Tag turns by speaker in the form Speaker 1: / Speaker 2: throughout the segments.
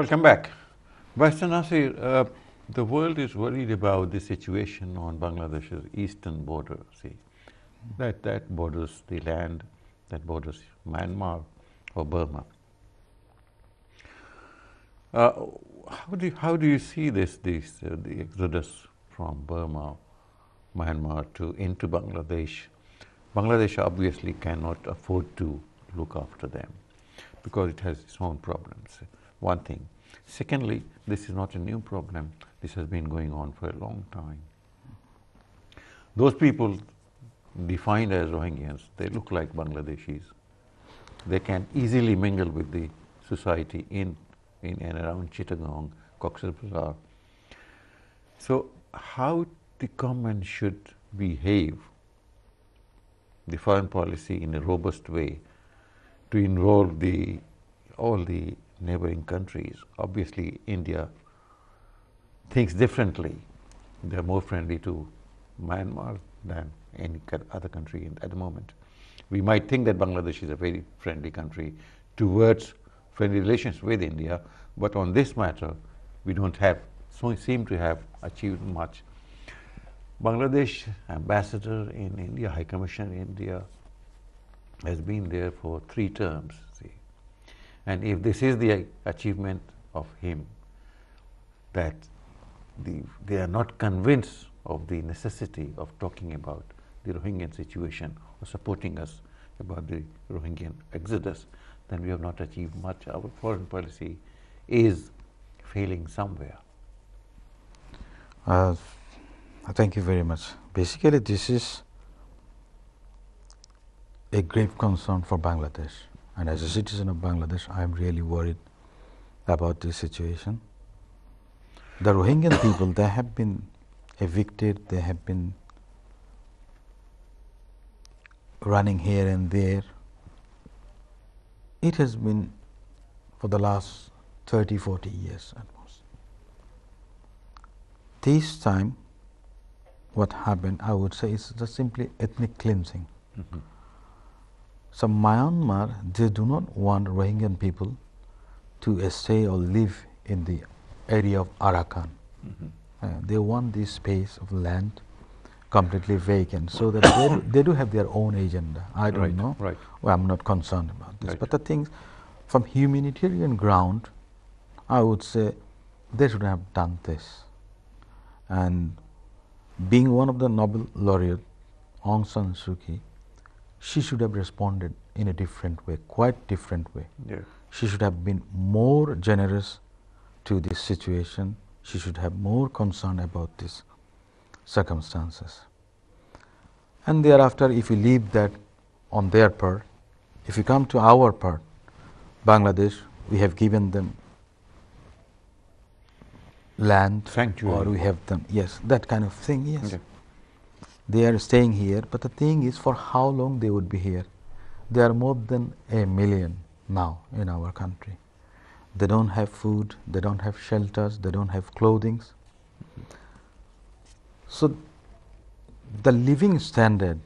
Speaker 1: Welcome back. Barrister Nasir, the world is worried about the situation on Bangladesh's eastern border. See, that borders the land, that borders Myanmar or Burma. How do you see the exodus from Burma, Myanmar into Bangladesh? Bangladesh obviously cannot afford to look after them because it has its own problems. One thing. Secondly, this is not a new problem. This has been going on for a long time. Those people defined as Rohingyas, they look like Bangladeshis. They can easily mingle with the society in and around Chittagong, Cox's Bazar. So how the government should behave, the foreign policy in a robust way, to involve all the neighboring countries. Obviously, India thinks differently. They are more friendly to Myanmar than any other country at the moment. We might think that Bangladesh is a very friendly country towards friendly relations with India, but on this matter, we don't seem to have achieved much. Bangladesh ambassador in India, High Commissioner in India, has been there for 3 terms. See, and if this is the achievement of him, that they are not convinced of the necessity of talking about the Rohingya situation or supporting us about the Rohingya exodus, then we have not achieved much. Our foreign policy is failing somewhere.
Speaker 2: Thank you very much. Basically, this is a grave concern for Bangladesh, and as a citizen of Bangladesh, I am really worried about this situation. The Rohingya people, they have been evicted, they have been running here and there. It has been for the last 30, 40 years at most. This time, what happened, I would say, is just simply ethnic cleansing. So Myanmar, they do not want Rohingya people to stay or live in the area of Arakan. They want this space of land completely vacant, so that they do have their own agenda. I don't know.
Speaker 1: Right.
Speaker 2: Well, I'm not concerned about this.
Speaker 1: Right.
Speaker 2: But the things from humanitarian ground, I would say they should have done this. And being one of the Nobel laureate, Aung San Suu Kyi, she should have responded in a different way, quite different way.
Speaker 1: Yeah.
Speaker 2: She should have been more generous to this situation. She should have more concern about these circumstances. And thereafter, if we leave that on their part, if we come to our part, Bangladesh, we have given them land,
Speaker 1: Sanctuary.
Speaker 2: or we have them, yes, that kind of thing, yes.
Speaker 1: Okay.
Speaker 2: They are staying here, but the thing is, for how long they would be here? There are more than 1 million now in our country. They don't have food, they don't have shelters, they don't have clothing. So the living standard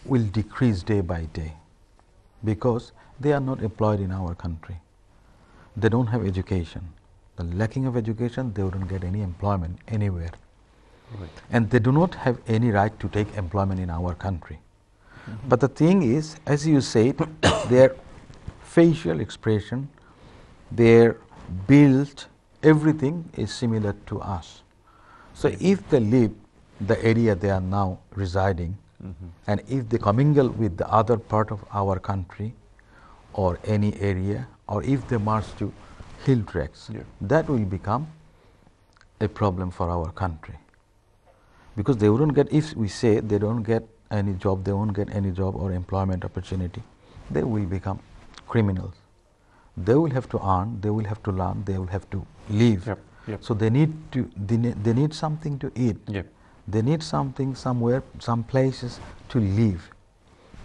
Speaker 2: will decrease day by day because they are not employed in our country. They don't have education. The lacking of education, they wouldn't get any employment anywhere.
Speaker 1: Right.
Speaker 2: And they do not have any right to take employment in our country. But the thing is, as you said, their facial expression, their build, everything is similar to us. So if they leave the area they are now residing, and if they commingle with the other part of our country or any area, or if they march to hill tracks, that will become a problem for our country. Because they wouldn't get, if we say they don't get any job, they won't get any job or employment opportunity, they will become criminals. They will have to earn, they will have to learn, they will have to live. So they need something to eat. They need something somewhere, some places to live.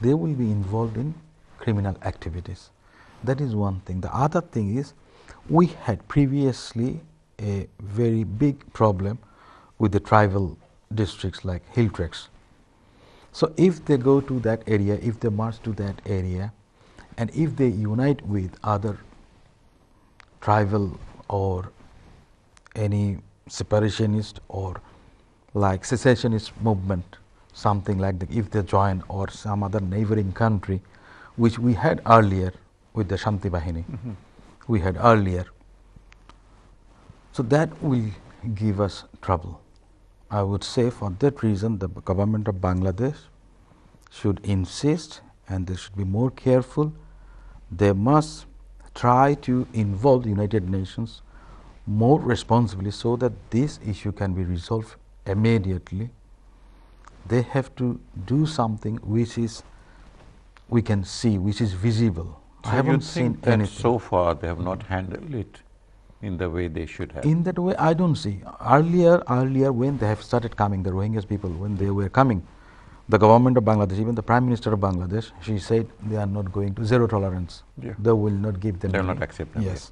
Speaker 2: They will be involved in criminal activities. That is one thing. The other thing is, we had previously a very big problem with the tribal districts like hill tracks. So if they go to that area, if they march to that area, and if they unite with other tribal or any separationist or like secessionist movement, something like that, if they join, or some other neighboring country, which we had earlier with the Shanti Bahini, we had earlier. So that will give us trouble. I would say for that reason the government of Bangladesh should insist, and they should be more careful. They must try to involve the United Nations more responsibly so that this issue can be resolved immediately. They have to do something which is we can see, which is visible.
Speaker 1: So
Speaker 2: I haven't
Speaker 1: you
Speaker 2: seen
Speaker 1: think that
Speaker 2: anything.
Speaker 1: so far they have not handled it in the way they should have?
Speaker 2: In that way, I don't see. Earlier when they have started coming, the Rohingya people, when they were coming, the government of Bangladesh, even the Prime Minister of Bangladesh, she said they are not going to zero tolerance.
Speaker 1: Yeah.
Speaker 2: They will not give them.
Speaker 1: They will
Speaker 2: money.
Speaker 1: not accept them.
Speaker 2: Yes.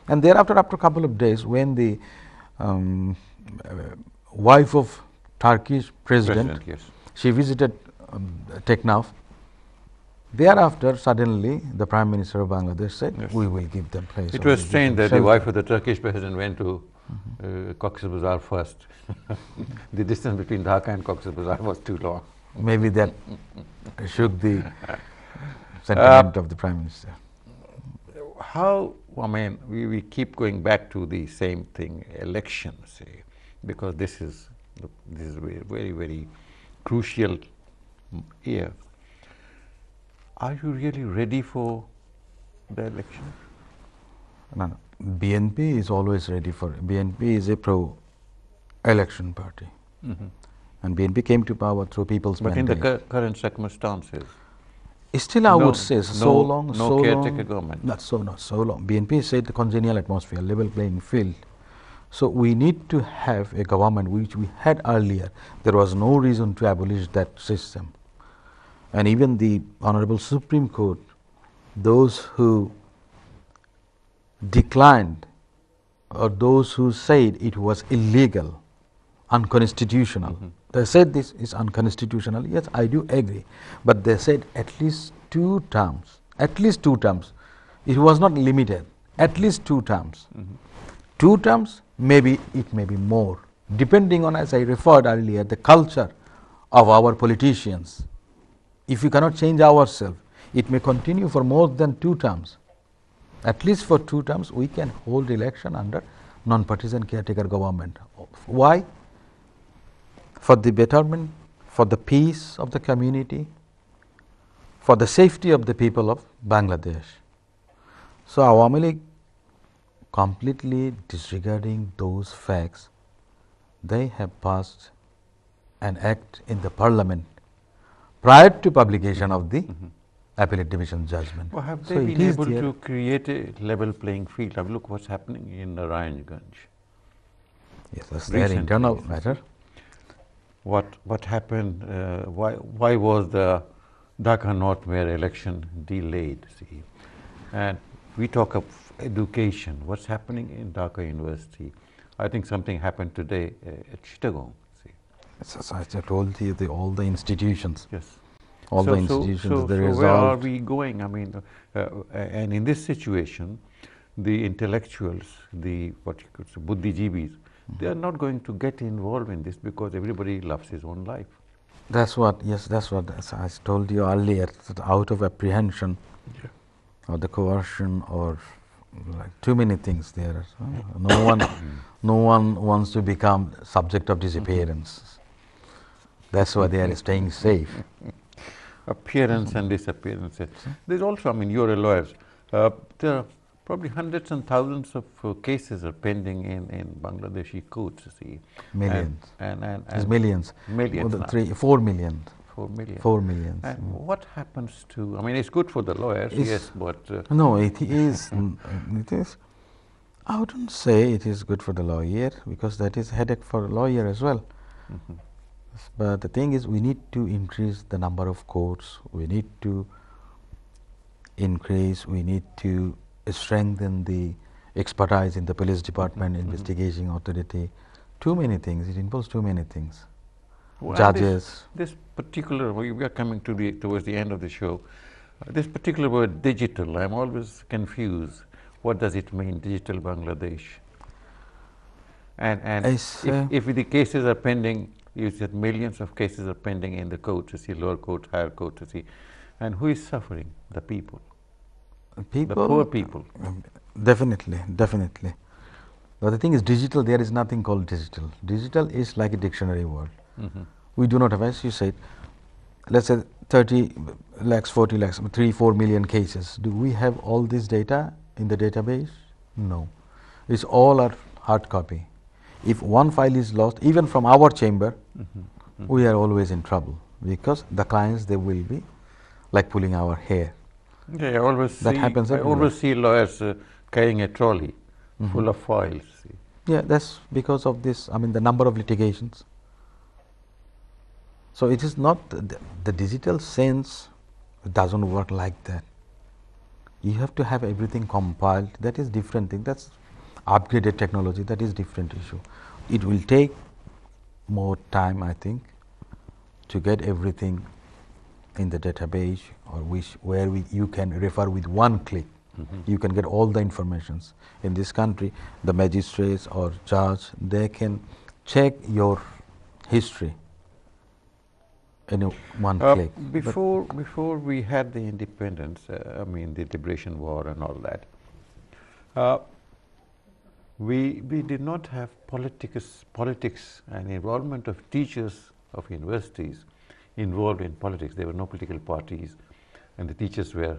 Speaker 2: And thereafter, after a couple of days, when the wife of Turkish president,
Speaker 1: Yes.
Speaker 2: she visited Teknaf, thereafter suddenly the Prime Minister of Bangladesh said,
Speaker 1: Yes.
Speaker 2: we will give them place.
Speaker 1: It
Speaker 2: or
Speaker 1: was
Speaker 2: we'll give
Speaker 1: strange
Speaker 2: them
Speaker 1: that the
Speaker 2: shelter.
Speaker 1: wife of the Turkish president went to Cox's Bazar first. The distance between Dhaka and Cox's Bazar was too long.
Speaker 2: Maybe that shook the sentiment of the Prime Minister.
Speaker 1: How, I mean, we keep going back to the same thing, elections, see, because this is very, very crucial year. Are you really ready for the election?
Speaker 2: No. BNP is always ready for it. BNP is a pro-election party. And BNP came to power through people's
Speaker 1: But
Speaker 2: mandate.
Speaker 1: in the current circumstances,
Speaker 2: Still, I would say so long,
Speaker 1: no
Speaker 2: so
Speaker 1: caretaker
Speaker 2: long.
Speaker 1: government.
Speaker 2: Not so long. BNP said the congenial atmosphere, level playing field. So we need to have a government which we had earlier. There was no reason to abolish that system. And even the Honorable Supreme Court, those who declined or those who said it was illegal, unconstitutional, they said this is unconstitutional. Yes, I do agree. But they said at least 2 terms. At least 2 terms. It was not limited. At least 2 terms. 2 terms, maybe it may be more, depending on, as I referred earlier, the culture of our politicians. If we cannot change ourselves, it may continue for more than 2 terms. At least for 2 terms, we can hold election under non-partisan caretaker government. Why? For the betterment, for the peace of the community, for the safety of the people of Bangladesh. So Awami League, completely disregarding those facts, they have passed an act in the parliament prior to publication of the appellate division judgment.
Speaker 1: Well, have
Speaker 2: So
Speaker 1: they
Speaker 2: it
Speaker 1: been
Speaker 2: is
Speaker 1: able
Speaker 2: there.
Speaker 1: to create a level playing field? Have look what's happening in Narayanganj.
Speaker 2: Yes, that's their
Speaker 1: Recently,
Speaker 2: internal
Speaker 1: yes.
Speaker 2: matter.
Speaker 1: What happened? Why was the Dhaka North Mayor election delayed? See, and we talk of education. What's happening in Dhaka University? I think something happened today at Chittagong. See,
Speaker 2: As I told you, all the institutions,
Speaker 1: yes.
Speaker 2: all the
Speaker 1: So
Speaker 2: institutions, the
Speaker 1: where are
Speaker 2: result.
Speaker 1: we going? I mean, and in this situation, the intellectuals, the what you could say, buddhijibis, they are not going to get involved in this because everybody loves his own life.
Speaker 2: That's what, yes, that's what as I told you earlier, that out of apprehension or the coercion or like too many things there. No one wants to become subject of disappearance. That's why they are staying safe.
Speaker 1: Appearance and disappearance. There's also, I mean, you're a lawyer. There are probably hundreds and thousands of cases are pending in Bangladeshi courts. See,
Speaker 2: Millions.
Speaker 1: And
Speaker 2: It's millions.
Speaker 1: millions.
Speaker 2: More
Speaker 1: now.
Speaker 2: than 4 million.
Speaker 1: 4 million.
Speaker 2: 4 million.
Speaker 1: And what happens to? I mean, it's good for the lawyers,
Speaker 2: It's-
Speaker 1: yes, but
Speaker 2: No, it is. It is. I wouldn't say it is good for the lawyer, because that is headache for a lawyer as well. But the thing is, we need to increase the number of courts. We need to increase. We need to strengthen the expertise in the police department, investigation authority. Too many things. It involves too many things.
Speaker 1: well,
Speaker 2: Judges.
Speaker 1: This particular, we are coming towards the end of the show. This particular word, digital, I'm always confused. what does it mean, digital Bangladesh? And
Speaker 2: As,
Speaker 1: if the cases are pending, you said millions of cases are pending in the courts, you see lower court, higher court, you see, and who is suffering? The people.
Speaker 2: people,
Speaker 1: The poor people.
Speaker 2: Definitely, definitely. But the thing is, digital, there is nothing called digital. Digital is like a dictionary word. We do not have, as you said, let's say 30 lakhs, 40 lakhs, 3, 4 million cases. Do we have all this data in the database? No. It's all our hard copy. If one file is lost, even from our chamber, we are always in trouble, because the clients, they will be like pulling our hair.
Speaker 1: Yeah, I always
Speaker 2: That happens everywhere.
Speaker 1: always see lawyers carrying a trolley full of files. See.
Speaker 2: Yeah, that's because of this, I mean, the number of litigations. So it is not the digital sense doesn't work like that. You have to have everything compiled. That is different thing. That's upgraded technology. That is different issue. It will take more time, I think, to get everything in the database, or where you can refer with one click. You can get all the informations. In this country, the magistrates or judge, they can check your history in one click.
Speaker 1: Before we had the independence, I mean the liberation war and all that, we did not have politics and involvement of teachers of universities involved in politics. There were no political parties, and the teachers were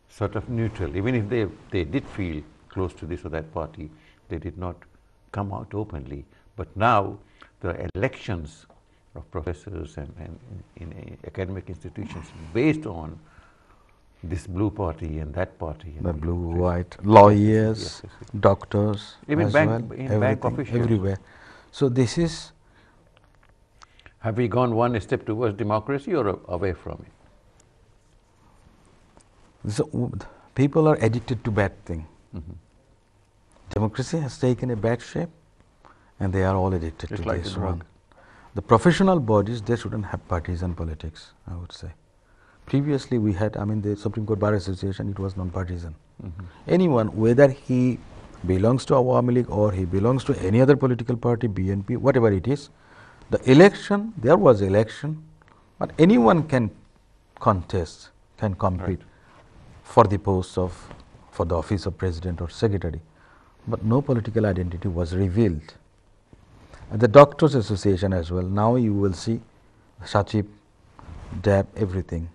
Speaker 1: sort of neutral. Even if they did feel close to this or that party, they did not come out openly. But now there are elections of professors and in academic institutions based on this blue party and that party.
Speaker 2: The blue, white, lawyers,
Speaker 1: yes, yes.
Speaker 2: doctors,
Speaker 1: Even
Speaker 2: as
Speaker 1: bank,
Speaker 2: well,
Speaker 1: in bank
Speaker 2: everything,
Speaker 1: officials.
Speaker 2: everywhere. So this is,
Speaker 1: have we gone one step towards democracy or away from it?
Speaker 2: so people are addicted to bad thing. Democracy has taken a bad shape, and they are all addicted
Speaker 1: It's
Speaker 2: to
Speaker 1: like a
Speaker 2: this
Speaker 1: drug.
Speaker 2: one. The professional bodies, they shouldn't have partisan politics, I would say. Previously we had, I mean, the Supreme Court Bar Association, it was non-partisan. Anyone, whether he belongs to Awami League or he belongs to any other political party, BNP, whatever it is, the election, there was election, but anyone can contest, can compete for the post of, for the office of president or secretary, but no political identity was revealed. And the Doctors Association as well, now you will see Sachib, DAP, everything.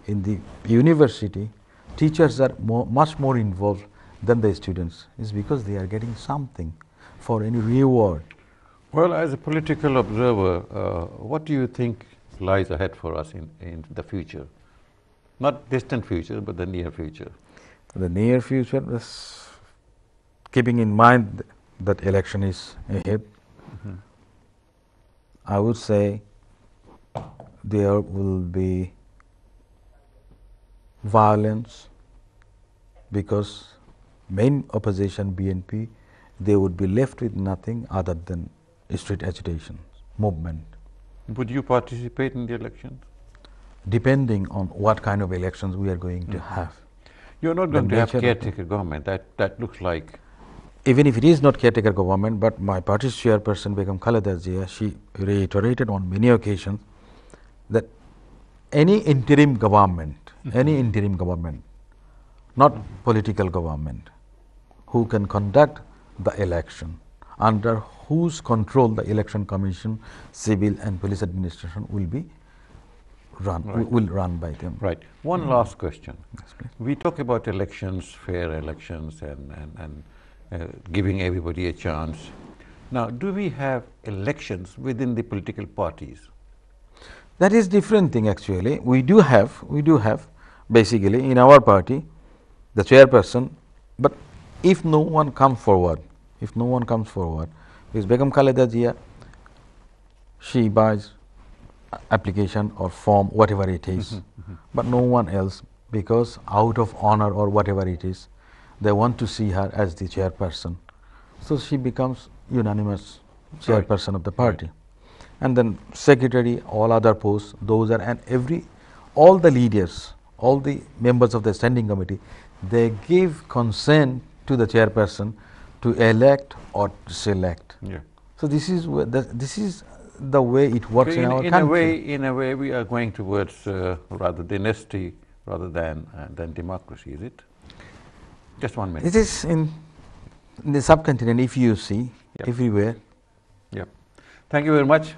Speaker 2: In the university, teachers are much more involved than the students. It's because they are getting something for any reward.
Speaker 1: Well, as a political observer, what do you think lies ahead for us in the future? Not distant future, but the near future.
Speaker 2: The near future is keeping in mind that election is ahead. I would say there will be violence, because main opposition BNP, they would be left with nothing other than street agitation movement.
Speaker 1: Would you participate in the elections?
Speaker 2: Depending on what kind of elections we are going to have.
Speaker 1: You're not going to have
Speaker 2: nature of
Speaker 1: caretaker government. That looks like.
Speaker 2: Even if it is not caretaker government, but my party's chairperson Begum Khaleda Zia, she reiterated on many occasions that any interim government, not political government, who can conduct the election, under whose control the election commission, civil and police administration will be run, will run by them.
Speaker 1: Right. One last question.
Speaker 2: Yes, please.
Speaker 1: We talk about elections, fair elections, and giving everybody a chance. Now, do we have elections within the political parties?
Speaker 2: That is different thing actually. We do have basically in our party the chairperson, but if no one comes forward, because Begum Khaleda Zia, she buys application or form, whatever it is, but no one else, because out of honor or whatever it is, they want to see her as the chairperson. So she becomes unanimous chairperson of the party. And then secretary, all other posts, those are, and all the leaders, all the members of the standing committee, they give consent to the chairperson to elect or to select.
Speaker 1: Yeah.
Speaker 2: So this is this is the way it works
Speaker 1: So
Speaker 2: in our country.
Speaker 1: In a way, we are going towards rather dynasty rather than democracy. Is it? Just 1 minute.
Speaker 2: It is in the subcontinent. If you see
Speaker 1: Yep.
Speaker 2: everywhere.
Speaker 1: Yep. Thank you very much.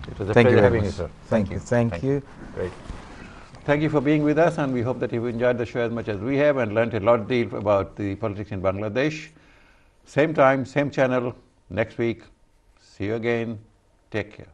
Speaker 1: It was a
Speaker 2: Thank you
Speaker 1: pleasure
Speaker 2: very
Speaker 1: having
Speaker 2: much.
Speaker 1: you, sir.
Speaker 2: Thank you. Thank you.
Speaker 1: Great. Thank you for being with us, and we hope that you've enjoyed the show as much as we have and learned a lot deal about the politics in Bangladesh. Same time, same channel, next week. See you again. Take care.